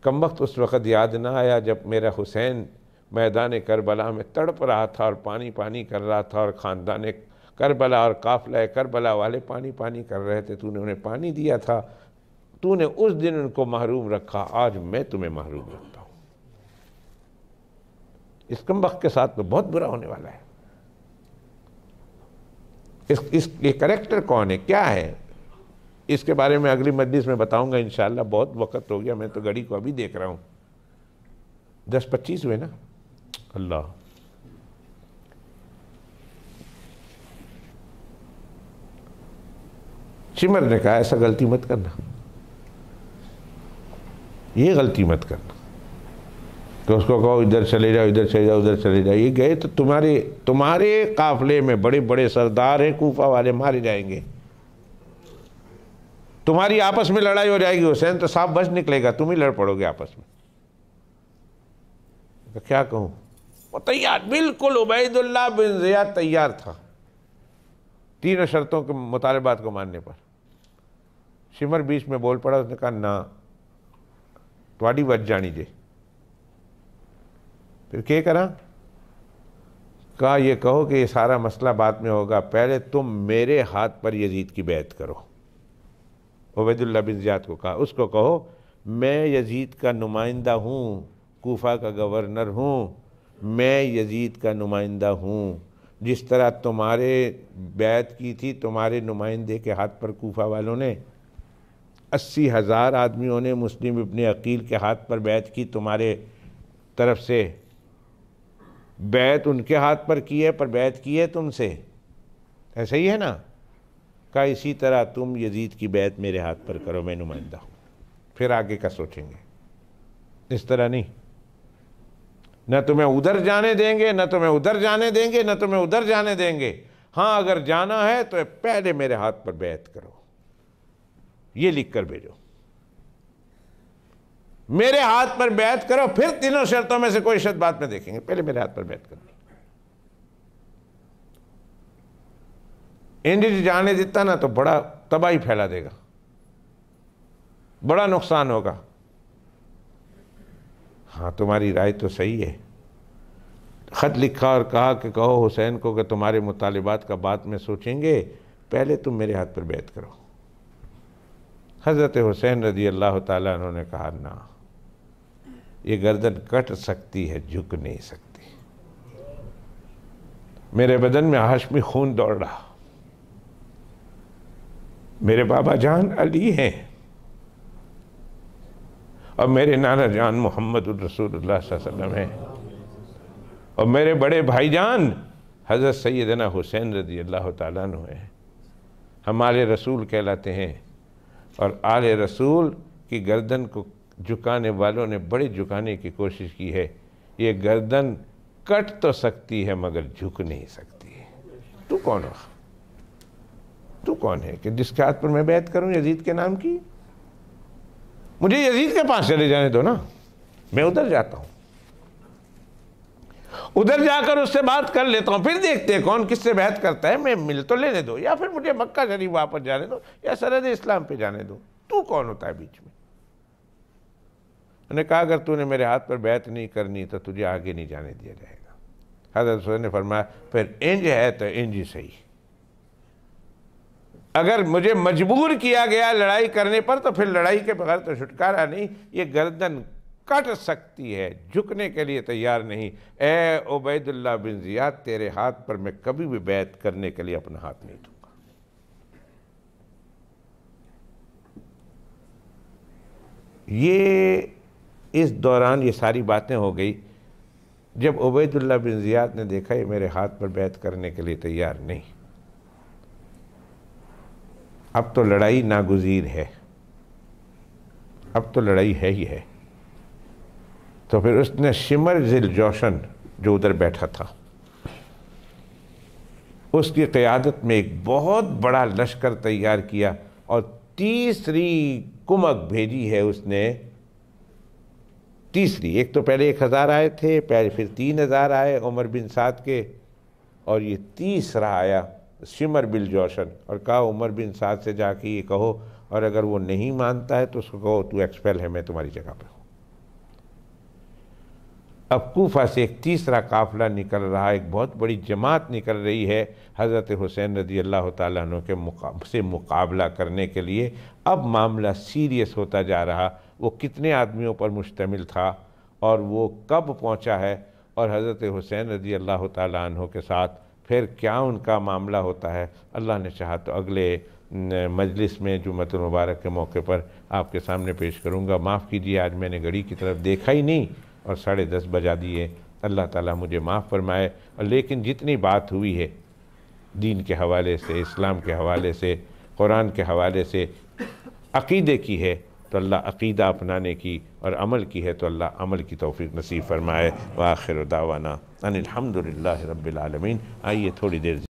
कमबख्त उस वक़्त याद ना आया जब मेरा हुसैन मैदान करबला में तड़प रहा था और पानी पानी कर रहा था, और ख़ानदान करबला और काफ़िला करबला वाले पानी पानी कर रहे थे। तूने उन्हें पानी दिया था, तूने उस दिन उनको महरूम रखा, आज मैं तुम्हें महरूम रखता हूं। इस कमबख्त के साथ तो बहुत बुरा होने वाला है। ये करेक्टर कौन है, क्या है, इसके बारे में अगली मजलिस में बताऊंगा इंशाअल्लाह। बहुत वक्त हो गया, मैं तो घड़ी को अभी देख रहा हूं, 10:25 हुए ना। अल्लाह, शिमर ने कहा ऐसा गलती मत करना, ये गलती मत करना तो उसको कहो इधर चले जाओ, इधर चले जाओ, उधर चले जाओ। ये गए तो तुम्हारे काफिले में बड़े बड़े सरदार हैं, कूफा वाले मारे जाएंगे, तुम्हारी आपस में लड़ाई हो जाएगी, हुसैन तो साफ बच निकलेगा, तुम ही लड़ पड़ोगे आपस में। तो क्या कहूं, वो तैयार, बिल्कुल उबैदुल्लाह बिन ज़ियाद तैयार था तीनों शर्तों के मुतालबात को मानने पर। शिमर बीच में बोल पड़ा, उसने कहा ना थोड़ी बच जानी जे। फिर क्या करा, कहा ये कहो कि ये सारा मसला बाद में होगा, पहले तुम मेरे हाथ पर यजीद की बैत करो। उबैदुल्लाह बिन ज़ियाद को कहा, उसको कहो मैं यजीद का नुमाइंदा हूँ, कूफा का गवर्नर हूँ, मैं यजीद का नुमाइंदा हूँ। जिस तरह तुम्हारे बैत की थी तुम्हारे नुमाइंदे के हाथ पर कूफा वालों ने, 80,000 आदमियों ने मुस्लिम इब्ने अकील के हाथ पर बैत की, तुम्हारे तरफ से बैत उनके हाथ पर की है, पर बैत की है तुमसे, ऐसा ही है ना। कहा इसी तरह तुम यजीद की बैत मेरे हाथ पर करो, मैं नुमाइंदा हूँ, फिर आगे का सोचेंगे। इस तरह नहीं, न तुम्हें उधर जाने देंगे, न तुम्हें उधर जाने देंगे, न तुम्हें उधर जाने देंगे। हाँ अगर जाना है तो पहले मेरे हाथ पर बैत करो, ये लिख कर भेजो, मेरे हाथ पर बैत करो, फिर तीनों शर्तों में से कोई शर्त बाद में देखेंगे, पहले मेरे हाथ पर बैत करो। इंडिया जाने देता ना तो बड़ा तबाही फैला देगा, बड़ा नुकसान होगा। हाँ तुम्हारी राय तो सही है। ख़त लिखा और कहा कि कहो हुसैन को कि तुम्हारे मुतालिबात का बाद में सोचेंगे, पहले तुम मेरे हाथ पर बैत करो। हज़रत हुसैन रज़ी अल्लाह ताला अन्हु ने कहा ना, ये गर्दन कट सकती है, झुक नहीं सकती। मेरे बदन में हाशमी खून दौड़ रहा, मेरे बाबा जान अली हैं और मेरे नाना जान मोहम्मद रसूलुल्लाह सल्लल्लाहु अलैहि वसल्लम हैं, और मेरे बड़े भाईजान हज़रत सैयदना हुसैन रज़ी अल्लाह ताला अन्हु हैं। हमारे रसूल कहलाते हैं, और आले रसूल की गर्दन को झुकाने वालों ने बड़ी झुकाने की कोशिश की है। ये गर्दन कट तो सकती है मगर झुक नहीं सकती है। तू कौन हो, तू कौन है कि जिसके हाथ पर मैं बैत करूं यजीद के नाम की? मुझे यजीद के पास चले जाने दो ना, मैं उधर जाता हूं, उधर जाकर उससे बात कर लेता हूं, फिर देखते हैं कौन किससे बैत करता है। मैं मिल तो लेने दो, या फिर मुझे मक्का शरीफ वापस जाने दो, या सरहद इस्लाम पे जाने दो। तू कौन होता है बीच में? उन्होंने कहा अगर तूने मेरे हाथ पर बैत नहीं करनी तो तुझे आगे नहीं जाने दिया जाएगा। हज़रत हुसैन ने फरमाया फिर इंज है तो इंज ही सही, अगर मुझे मजबूर किया गया लड़ाई करने पर तो फिर लड़ाई के बगैर तो छुटकारा नहीं। ये गर्दन कट सकती है, झुकने के लिए तैयार नहीं। ए उबैदुल्लाह बिन ज़ियाद, तेरे हाथ पर मैं कभी भी बैत करने के लिए अपना हाथ नहीं दूंगा। ये इस दौरान ये सारी बातें हो गई जब उबैदुल्लाह बिन ज़ियाद ने देखा ये मेरे हाथ पर बैत करने के लिए तैयार नहीं, अब तो लड़ाई नागुज़ीर है, अब तो लड़ाई है ही है। तो फिर उसने शिमर ज़िल जोशन जो उधर बैठा था उसकी क़यादत में एक बहुत बड़ा लश्कर तैयार किया और तीसरी कुमक भेजी है उसने। तीसरी, एक तो पहले 1000 आए थे, पहले फिर 3000 आए उमर बिन साद के, और ये तीसरा आया शिमर बिल जोशन। और कहा उमर बिन साद से जाके ये कहो, और अगर वो नहीं मानता है तो उसको कहो तू एक्सपेल है, मैं तुम्हारी जगह पे हूँ। अब कूफा से एक तीसरा काफ़िला निकल रहा, एक बहुत बड़ी जमात निकल रही है हज़रत हुसैन रज़ी अल्लाह ताला अन्हु के से मुकाबला करने के लिए। अब मामला सीरियस होता जा रहा। वो कितने आदमियों पर मुश्तमिल था और वो कब पहुंचा है, और हज़रत हुसैन रज़ी अल्लाह ताला अन्हु के साथ फिर क्या उनका मामला होता है, अल्लाह ने चाहा तो अगले मजलिस में जुम्मतुल मुबारक के मौके पर आपके सामने पेश करूँगा। माफ़ कीजिए, आज मैंने घड़ी की तरफ देखा ही नहीं और 10:30 बजा दिए। अल्लाह ताला मुझे माफ़ फरमाए। और लेकिन जितनी बात हुई है दीन के हवाले से, इस्लाम के हवाले से, कुरान के हवाले से, अक़ीदे की है तो अल्लाह अक़ीदा अपनाने की, और अमल की है तो अल्लाह अमल की तौफ़ीक़ नसीब फरमाए। व आखिर दावाना अनिल हम्दुलिल्लाहि रब्बिल आलमीन। आइए थोड़ी देर